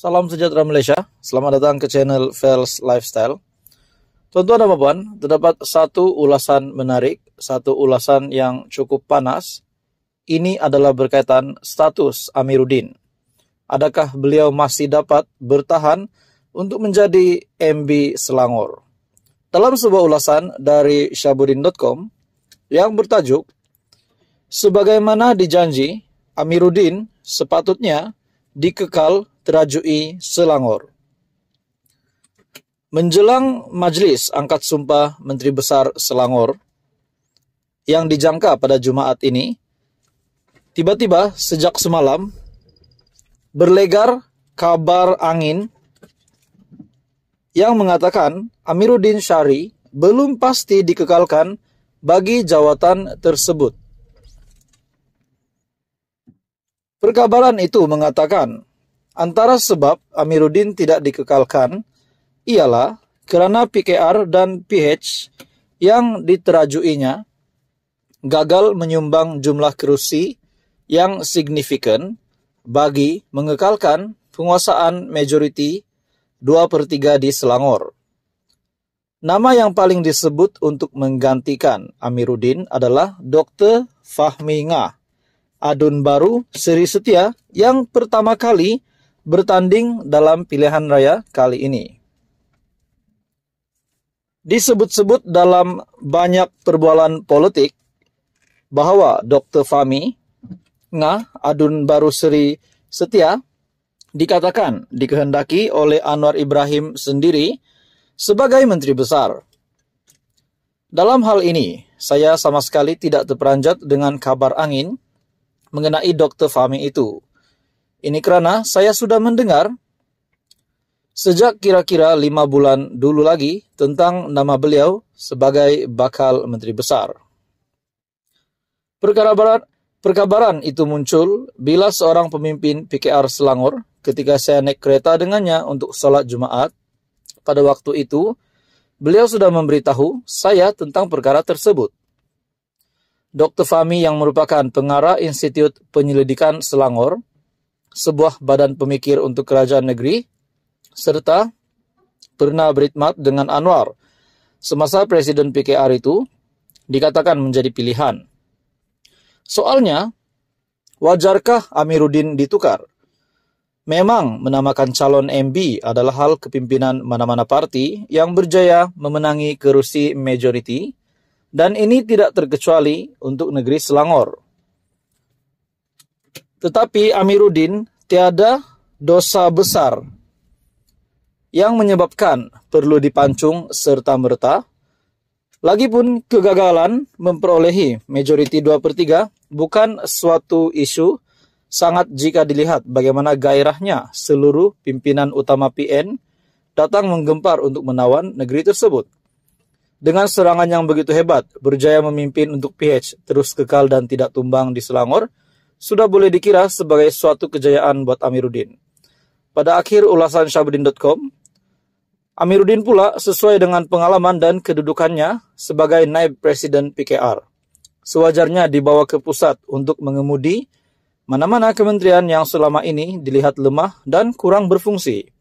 Salam sejahtera Malaysia, selamat datang ke channel Fels Lifestyle. Tuan-tuan dan puan, terdapat satu ulasan menarik, satu ulasan yang cukup panas. Ini adalah berkaitan status Amiruddin. Adakah beliau masih dapat bertahan untuk menjadi MB Selangor? Dalam sebuah ulasan dari Syabuddin.com yang bertajuk, sebagaimana dijanji, Amiruddin sepatutnya dikekal terajui Selangor. Menjelang Majlis Angkat Sumpah Menteri Besar Selangor yang dijangka pada Jumaat ini, tiba-tiba sejak semalam berlegar kabar angin yang mengatakan Amiruddin Syari belum pasti dikekalkan bagi jawatan tersebut. Perkabaran itu mengatakan antara sebab Amiruddin tidak dikekalkan ialah kerana PKR dan PH yang diterajuinya gagal menyumbang jumlah kerusi yang signifikan bagi mengekalkan penguasaan majoriti 2/3 di Selangor. Nama yang paling disebut untuk menggantikan Amiruddin adalah Dr. Fahmi Ngah, adun baru Seri Setia yang pertama kali bertanding dalam pilihan raya kali ini. Disebut-sebut dalam banyak perbualan politik bahawa Dr. Fahmi Ngah, adun baru Seri Setia, dikatakan dikehendaki oleh Anwar Ibrahim sendiri sebagai Menteri Besar. Dalam hal ini, saya sama sekali tidak terperanjat dengan kabar angin mengenai Dr. Fahmi itu. Ini kerana saya sudah mendengar sejak kira-kira 5 bulan dulu lagi tentang nama beliau sebagai bakal Menteri Besar. Perkabaran itu muncul bila seorang pemimpin PKR Selangor ketika saya naik kereta dengannya untuk solat Jumaat. Pada waktu itu, beliau sudah memberitahu saya tentang perkara tersebut. Dr. Fahmi yang merupakan pengarah Institut Penyelidikan Selangor, sebuah badan pemikir untuk kerajaan negeri, serta pernah berkhidmat dengan Anwar semasa Presiden PKR itu, dikatakan menjadi pilihan. Soalnya, wajarkah Amiruddin ditukar? Memang menamakan calon MB adalah hal kepimpinan mana-mana parti yang berjaya memenangi kerusi majoriti, dan ini tidak terkecuali untuk negeri Selangor. Tetapi Amiruddin tiada dosa besar yang menyebabkan perlu dipancung serta-merta. Lagipun kegagalan memperolehi majoriti 2/3 bukan suatu isu sangat jika dilihat bagaimana gairahnya seluruh pimpinan utama PN datang menggempar untuk menawan negeri tersebut. Dengan serangan yang begitu hebat, berjaya memimpin untuk PH terus kekal dan tidak tumbang di Selangor, sudah boleh dikira sebagai suatu kejayaan buat Amiruddin. Pada akhir ulasan Syabuddin.com, Amiruddin pula sesuai dengan pengalaman dan kedudukannya sebagai naib presiden PKR. Sewajarnya dibawa ke pusat untuk mengemudi mana-mana kementerian yang selama ini dilihat lemah dan kurang berfungsi.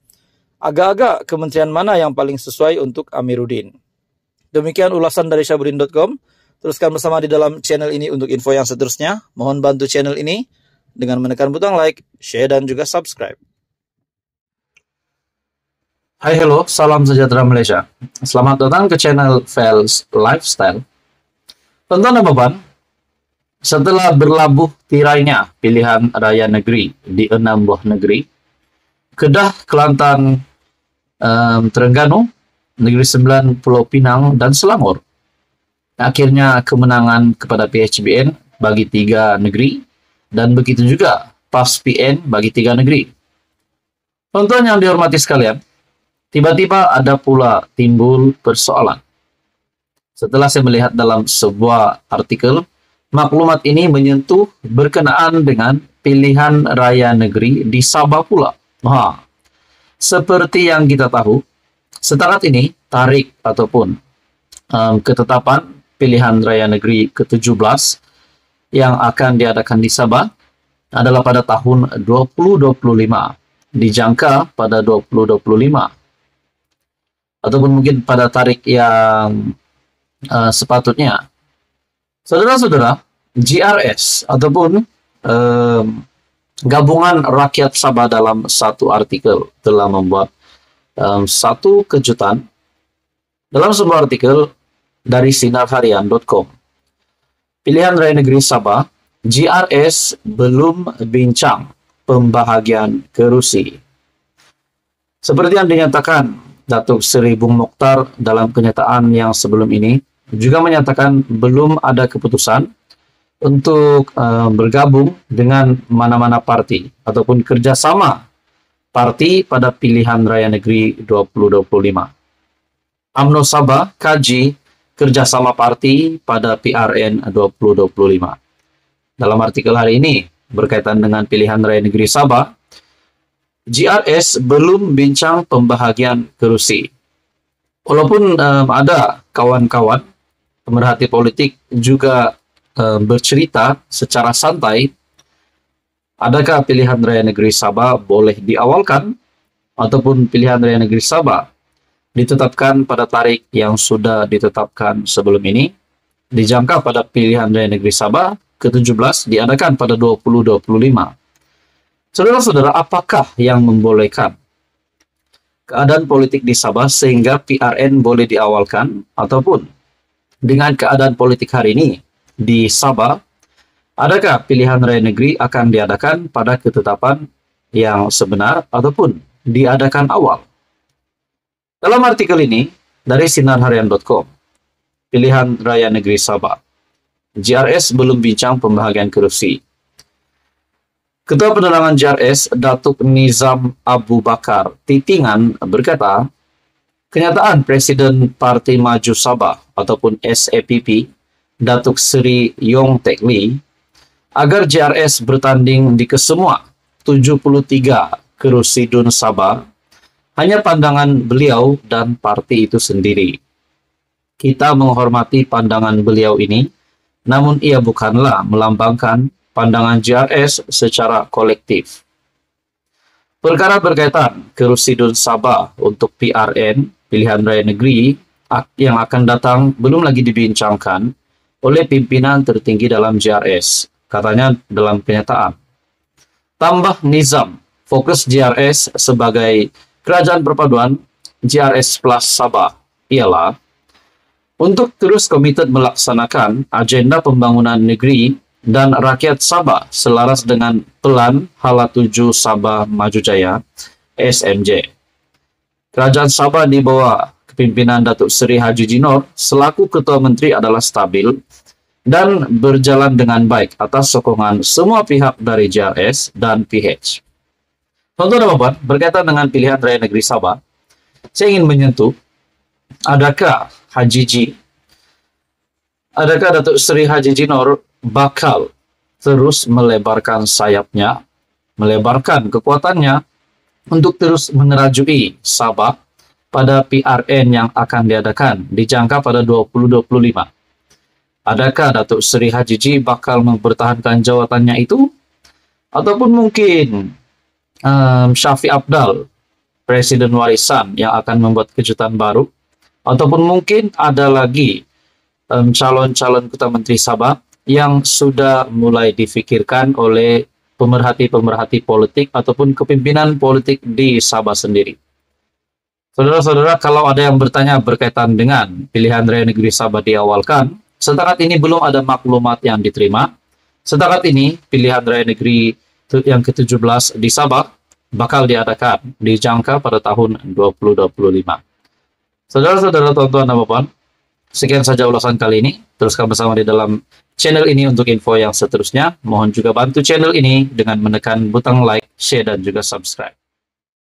Agak-agak kementerian mana yang paling sesuai untuk Amiruddin. Demikian ulasan dari Syabuddin.com. Teruskan bersama di dalam channel ini untuk info yang seterusnya. Mohon bantu channel ini dengan menekan butang like, share, dan juga subscribe. Hai, hello, salam sejahtera Malaysia. Selamat datang ke channel Fels Lifestyle. Tuan-tuan dan puan, setelah berlabuh tirainya pilihan raya negeri di 6 buah negeri, Kedah, Kelantan, Terengganu, Negeri Sembilan, Pulau Pinang, dan Selangor, akhirnya kemenangan kepada PHBN bagi 3 negeri, dan begitu juga PAS PN bagi 3 negeri. Tuan-tuan yang dihormati sekalian, tiba-tiba ada pula timbul persoalan. Setelah saya melihat dalam sebuah artikel, maklumat ini menyentuh berkenaan dengan pilihan raya negeri di Sabah pula. Seperti yang kita tahu, setakat ini tarik ataupun ketetapan pilihan raya negeri ke-17 yang akan diadakan di Sabah adalah pada tahun 2025, dijangka pada 2025, ataupun mungkin pada tarik yang sepatutnya. Saudara-saudara, GRS ataupun Gabungan Rakyat Sabah dalam satu artikel telah membuat satu kejutan dalam sebuah artikel dari sinarharian.com. Pilihan Raya Negeri Sabah, GRS belum bincang pembahagian kerusi. Seperti yang dinyatakan Datuk Seri Bung Mokhtar dalam kenyataan yang sebelum ini, juga menyatakan belum ada keputusan untuk bergabung dengan mana-mana parti ataupun kerjasama parti pada pilihan raya negeri 2025. UMNO Sabah kaji kerjasama parti pada PRN 2025. Dalam artikel hari ini berkaitan dengan pilihan raya negeri Sabah, GRS belum bincang pembahagian kerusi. Walaupun ada kawan-kawan pemerhati politik juga bercerita secara santai, adakah pilihan raya negeri Sabah boleh diawalkan ataupun pilihan raya negeri Sabah ditetapkan pada tarik yang sudah ditetapkan sebelum ini, dijangka pada pilihan raya negeri Sabah ke-17 diadakan pada 2025. Saudara-saudara, apakah yang membolehkan keadaan politik di Sabah sehingga PRN boleh diawalkan, ataupun dengan keadaan politik hari ini di Sabah, adakah pilihan raya negeri akan diadakan pada ketetapan yang sebenar ataupun diadakan awal? Dalam artikel ini dari sinarharian.com, pilihan raya negeri Sabah, GRS belum bincang pembahagian kerusi. Ketua Penerangan GRS, Datuk Nizam Abu Bakar Titingan berkata, kenyataan Presiden Parti Maju Sabah ataupun SAPP, Datuk Seri Yong Tek Lee, agar GRS bertanding di kesemua 73 kerusi DUN Sabah, hanya pandangan beliau dan parti itu sendiri. Kita menghormati pandangan beliau ini, namun ia bukanlah melambangkan pandangan GRS secara kolektif. Perkara berkaitan kerusi DUN Sabah untuk PRN, pilihan raya negeri, yang akan datang belum lagi dibincangkan oleh pimpinan tertinggi dalam GRS, katanya dalam kenyataan. Tambah Nizam, fokus GRS sebagai kerajaan perpaduan GRS Plus Sabah ialah untuk terus komited melaksanakan agenda pembangunan negeri dan rakyat Sabah selaras dengan Pelan Hala 7 Sabah Maju Jaya SMJ. Kerajaan Sabah di bawah kepimpinan Datuk Seri Haji Jinor selaku Ketua Menteri adalah stabil dan berjalan dengan baik atas sokongan semua pihak dari GRS dan PH. Tuan-tuan dan puan, berkaitan dengan pilihan raya negeri Sabah, saya ingin menyentuh, adakah Datuk Seri Haji Jinor bakal terus melebarkan sayapnya, melebarkan kekuatannya untuk terus mengerajui Sabah pada PRN yang akan diadakan dijangka pada 2025. Adakah Datuk Seri Haji Ji bakal mempertahankan jawatannya itu? Ataupun mungkin Syafiq Apdal, Presiden Warisan, yang akan membuat kejutan baru? Ataupun mungkin ada lagi calon-calon Ketua Menteri Sabah yang sudah mulai difikirkan oleh pemerhati-pemerhati politik ataupun kepimpinan politik di Sabah sendiri. Saudara-saudara, kalau ada yang bertanya berkaitan dengan pilihan raya negeri Sabah diawalkan, setakat ini belum ada maklumat yang diterima. Setakat ini, pilihan raya negeri yang ke-17 di Sabah bakal diadakan, dijangka pada tahun 2025. Saudara-saudara, tuan-tuan dan puan, sekian saja ulasan kali ini. Teruskan bersama di dalam channel ini untuk info yang seterusnya. Mohon juga bantu channel ini dengan menekan butang like, share, dan juga subscribe.